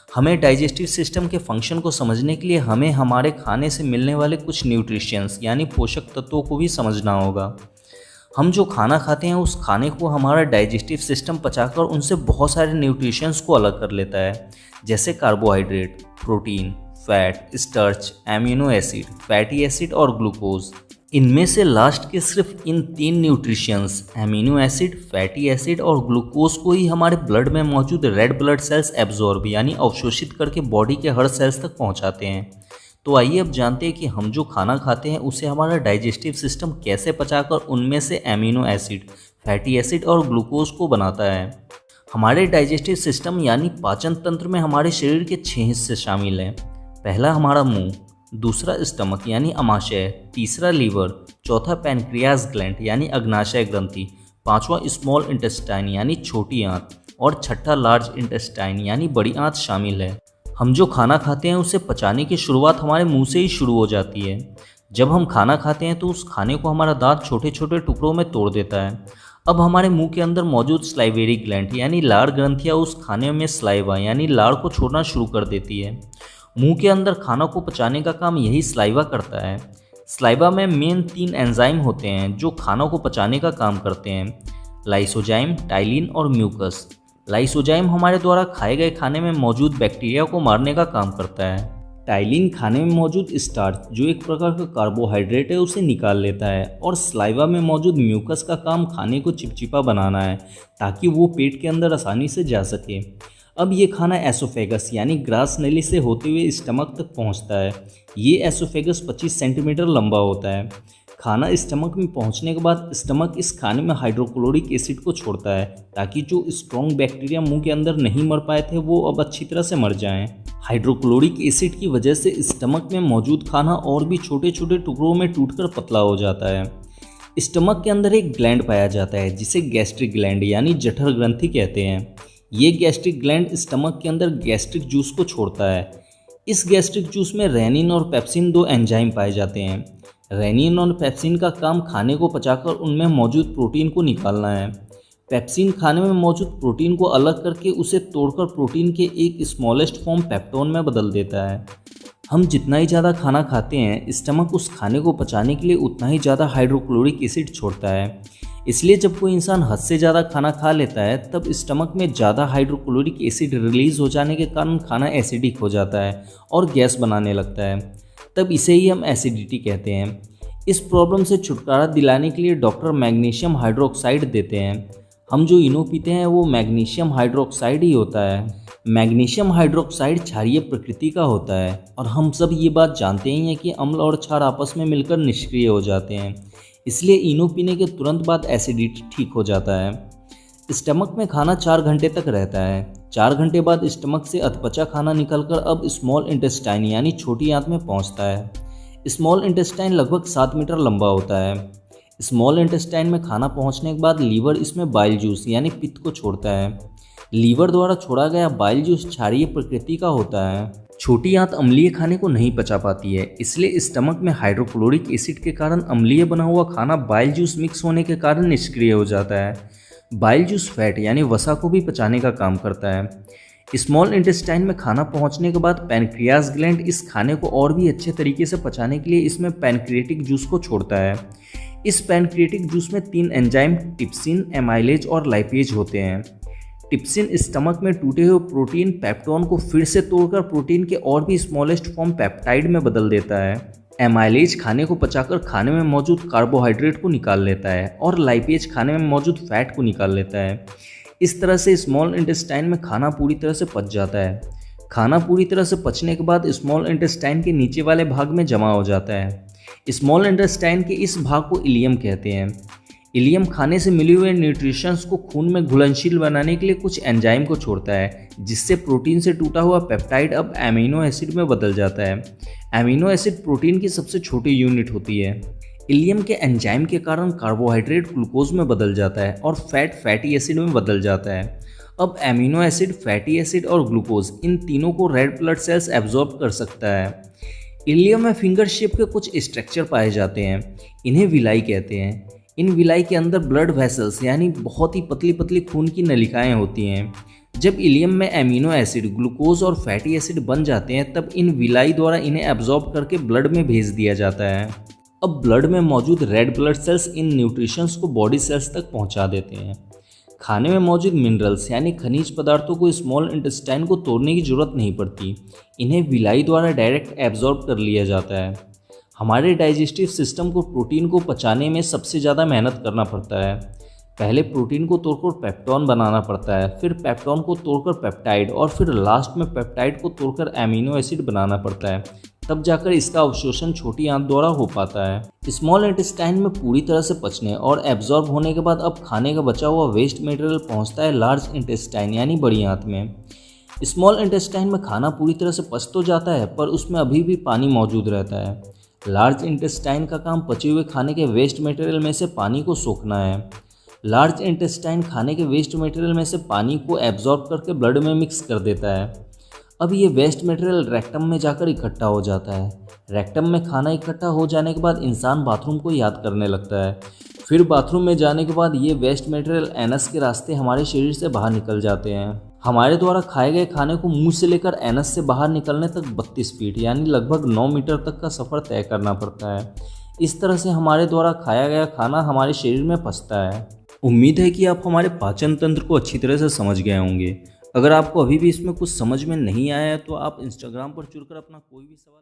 हमें digestive system के function को समझने के लिए हमें हमारे खाने से मिलने वाले कुछ न्यूट्रिशंस यानी पोषक तत्वों को भी समझना होगा। हम जो खाना खाते हैं उस खाने को हमारा डाइजेस्टिव सिस्टम पचाकर उनसे बहुत सारे न्यूट्रिशंस को अलग कर लेता है, जैसे carbohydrate, protein, fat, starch, amino acid, fatty acid और ग्लूकोज। इनमें से लास्ट के सिर्फ इन 3 nutritions amino acid, fatty acid और ग्लूकोज को ही हमारे ब्लड में मौजूद रेड ब्लड सेल्स एब्जॉर्ब यानी अवशोषित करके बॉडी के हर सेल्स तक पहुंचाते हैं। तो आइए अब जानते हैं कि हम जो खाना खाते हैं उसे हमारा डाइजेस्टिव सिस्टम कैसे पचाकर उनमें से एमिनो एसिड, फैटी एसिड और ग्लूकोज को बनाता है। हमारे डाइजेस्टिव सिस्टम यानी पाचन तंत्र में हमारे शरीर के 6 हिस्से शामिल हैं। पहला हमारा मुंह, दूसरा स्टमक यानी अमाशय, तीसरा लीवर, चौथा पैनक्रियाज ग्लैंड यानी अग्नाशय ग्रंथि, पांचवा स्मॉल इंटेस्टाइन यानी छोटी आंत और छठा लार्ज इंटेस्टाइन यानी बड़ी आंत शामिल है। हम जो खाना खाते हैं उसे पचाने की शुरुआत हमारे मुंह से ही शुरू हो जाती है। जब हम खाना खाते हैं तो उस खाने को हमारा दांत छोटे छोटे टुकड़ों में तोड़ देता है। अब हमारे मुंह के अंदर मौजूद स्लाइवेरी ग्लैंड यानी लार ग्रंथियाँ उस खाने में स्लाइवा यानी लार को छोड़ना शुरू कर देती है। मुंह के अंदर खाना को पचाने का काम यही स्लाइवा करता है। स्लाइवा में मेन 3 एंजाइम होते हैं जो खाना को पचाने का काम करते हैं, लाइसोजाइम, टाइलिन और म्यूकस। लाइसोजाइम हमारे द्वारा खाए गए खाने में मौजूद बैक्टीरिया को मारने का काम करता है। टाइलिन खाने में मौजूद स्टार्च जो एक प्रकार का कार्बोहाइड्रेट है उसे निकाल लेता है और स्लाइवा में मौजूद म्यूकस का काम खाने को चिपचिपा बनाना है ताकि वो पेट के अंदर आसानी से जा सके। अब ये खाना एसोफेगस यानी ग्रास नली से होते हुए स्टमक तक पहुंचता है। ये एसोफेगस 25 सेंटीमीटर लंबा होता है। खाना स्टमक में पहुंचने के बाद स्टमक इस खाने में हाइड्रोक्लोरिक एसिड को छोड़ता है ताकि जो स्ट्रॉन्ग बैक्टीरिया मुंह के अंदर नहीं मर पाए थे वो अब अच्छी तरह से मर जाएं। हाइड्रोक्लोरिक एसिड की वजह से स्टमक में मौजूद खाना और भी छोटे छोटे टुकड़ों में टूटकर पतला हो जाता है। स्टमक के अंदर एक ग्लैंड पाया जाता है जिसे गैस्ट्रिक ग्लैंड यानी जठर ग्रंथि कहते हैं। ये गैस्ट्रिक ग्लैंड स्टमक के अंदर गैस्ट्रिक जूस को छोड़ता है। इस गैस्ट्रिक जूस में रेनिन और पेप्सिन 2 एंजाइम पाए जाते हैं। रेनिन और पेप्सिन का काम खाने को पचाकर उनमें मौजूद प्रोटीन को निकालना है। पेप्सिन खाने में मौजूद प्रोटीन को अलग करके उसे तोड़कर प्रोटीन के एक स्मॉलेस्ट फॉर्म पेप्टोन में बदल देता है। हम जितना ही ज़्यादा खाना खाते हैं स्टमक उस खाने को पचाने के लिए उतना ही ज़्यादा हाइड्रोक्लोरिक एसिड छोड़ता है। इसलिए जब कोई इंसान हद से ज़्यादा खाना खा लेता है तब स्टमक में ज़्यादा हाइड्रोक्लोरिक एसिड रिलीज़ हो जाने के कारण खाना एसिडिक हो जाता है और गैस बनाने लगता है। तब इसे ही हम एसिडिटी कहते हैं। इस प्रॉब्लम से छुटकारा दिलाने के लिए डॉक्टर मैग्नीशियम हाइड्रोक्साइड देते हैं। हम जो इनो पीते हैं वो मैग्नीशियम हाइड्रोक्साइड ही होता है। मैग्नीशियम हाइड्रोक्साइड क्षारीय प्रकृति का होता है और हम सब ये बात जानते ही हैं कि अम्ल और क्षार आपस में मिलकर निष्क्रिय हो जाते हैं। इसलिए इनो पीने के तुरंत बाद एसिडिटी ठीक हो जाता है। स्टमक में खाना 4 घंटे तक रहता है। 4 घंटे बाद स्टमक से अधपचा खाना निकलकर अब स्मॉल इंटेस्टाइन यानी छोटी आंत में पहुंचता है। स्मॉल इंटेस्टाइन लगभग 7 मीटर लंबा होता है। स्मॉल इंटेस्टाइन में खाना पहुंचने के बाद लीवर इसमें बाइल जूस यानी पित्त को छोड़ता है। लीवर द्वारा छोड़ा गया बाइल जूस क्षारीय प्रकृति का होता है। छोटी आंत अम्लीय खाने को नहीं पचा पाती है, इसलिए स्टमक में हाइड्रोक्लोरिक एसिड के कारण अम्लीय बना हुआ खाना बाइल जूस मिक्स होने के कारण निष्क्रिय हो जाता है। बाइल जूस फैट यानी वसा को भी पचाने का काम करता है। स्मॉल इंटेस्टाइन में खाना पहुंचने के बाद पैनक्रियाज ग्लैंड इस खाने को और भी अच्छे तरीके से पचाने के लिए इसमें पैनक्रिएटिक जूस को छोड़ता है। इस पैनक्रिएटिक जूस में 3 एंजाइम टिप्सिन, एमाइलेज और लाइपेज होते हैं। टिप्सिन स्टमक में टूटे हुए प्रोटीन पेप्टोन को फिर से तोड़कर प्रोटीन के और भी स्मॉलेस्ट फॉर्म पेप्टाइड में बदल देता है। एमाइलेज खाने को पचाकर खाने में मौजूद कार्बोहाइड्रेट को निकाल लेता है और लाइपेज खाने में मौजूद फैट को निकाल लेता है। इस तरह से स्मॉल इंटेस्टाइन में खाना पूरी तरह से पच जाता है। खाना पूरी तरह से पचने के बाद स्मॉल इंटेस्टाइन के नीचे वाले भाग में जमा हो जाता है। स्मॉल इंटेस्टाइन के इस भाग को इलियम कहते हैं। इलियम खाने से मिले हुए न्यूट्रिशंस को खून में घुलनशील बनाने के लिए कुछ एंजाइम को छोड़ता है, जिससे प्रोटीन से टूटा हुआ पेप्टाइड अब एमिनो एसिड में बदल जाता है। एमिनो एसिड प्रोटीन की सबसे छोटी यूनिट होती है। इलियम के एंजाइम के कारण कार्बोहाइड्रेट ग्लूकोज में बदल जाता है और फैट फैटी एसिड में बदल जाता है। अब एमिनो एसिड, फैटी एसिड और ग्लूकोज इन तीनों को रेड ब्लड सेल्स एब्जॉर्ब कर सकता है। इलियम में फिंगर शेप के कुछ स्ट्रक्चर पाए जाते हैं, इन्हें विलाई कहते हैं। इन विलाई के अंदर ब्लड वेसल्स यानी बहुत ही पतली पतली खून की नलिकाएं होती हैं, जब इलियम में एमिनो एसिड, ग्लूकोज और फैटी एसिड बन जाते हैं तब इन विलाई द्वारा इन्हें एब्जॉर्ब करके ब्लड में भेज दिया जाता है। अब ब्लड में मौजूद रेड ब्लड सेल्स इन न्यूट्रिशंस को बॉडी सेल्स तक पहुंचा देते हैं। खाने में मौजूद मिनरल्स यानी खनिज पदार्थों को स्मॉल इंटेस्टाइन को तोड़ने की जरूरत नहीं पड़ती, इन्हें विलाई द्वारा डायरेक्ट एब्जॉर्ब कर लिया जाता है। हमारे डाइजेस्टिव सिस्टम को प्रोटीन को पचाने में सबसे ज़्यादा मेहनत करना पड़ता है। पहले प्रोटीन को तोड़कर पेप्टोन बनाना पड़ता है, फिर पेप्टोन को तोड़कर पेप्टाइड और फिर लास्ट में पेप्टाइड को तोड़कर एमिनो एसिड बनाना पड़ता है, तब जाकर इसका अवशोषण छोटी आंत द्वारा हो पाता है। स्मॉल इंटेस्टाइन में पूरी तरह से पचने और एब्जॉर्ब होने के बाद अब खाने का बचा हुआ वेस्ट मटेरियल पहुंचता है लार्ज इंटेस्टाइन यानी बड़ी आंत में। स्मॉल इंटेस्टाइन में खाना पूरी तरह से पच तो जाता है पर उसमें अभी भी पानी मौजूद रहता है। लार्ज इंटेस्टाइन का काम पचे हुए खाने के वेस्ट मटेरियल में से पानी को सोखना है। लार्ज इंटेस्टाइन खाने के वेस्ट मटेरियल में से पानी को एब्जॉर्ब करके ब्लड में मिक्स कर देता है। अब ये वेस्ट मटेरियल रेक्टम में जाकर इकट्ठा हो जाता है। रेक्टम में खाना इकट्ठा हो जाने के बाद इंसान बाथरूम को याद करने लगता है। फिर बाथरूम में जाने के बाद ये वेस्ट मटेरियल एनस के रास्ते हमारे शरीर से बाहर निकल जाते हैं। हमारे द्वारा खाए गए खाने को मुंह से लेकर एनस से बाहर निकलने तक 32 फीट यानी लगभग 9 मीटर तक का सफ़र तय करना पड़ता है। इस तरह से हमारे द्वारा खाया गया खाना हमारे शरीर में पचता है। उम्मीद है कि आप हमारे पाचन तंत्र को अच्छी तरह से समझ गए होंगे। अगर आपको अभी भी इसमें कुछ समझ में नहीं आया है तो आप इंस्टाग्राम पर जुड़कर अपना कोई भी सवाल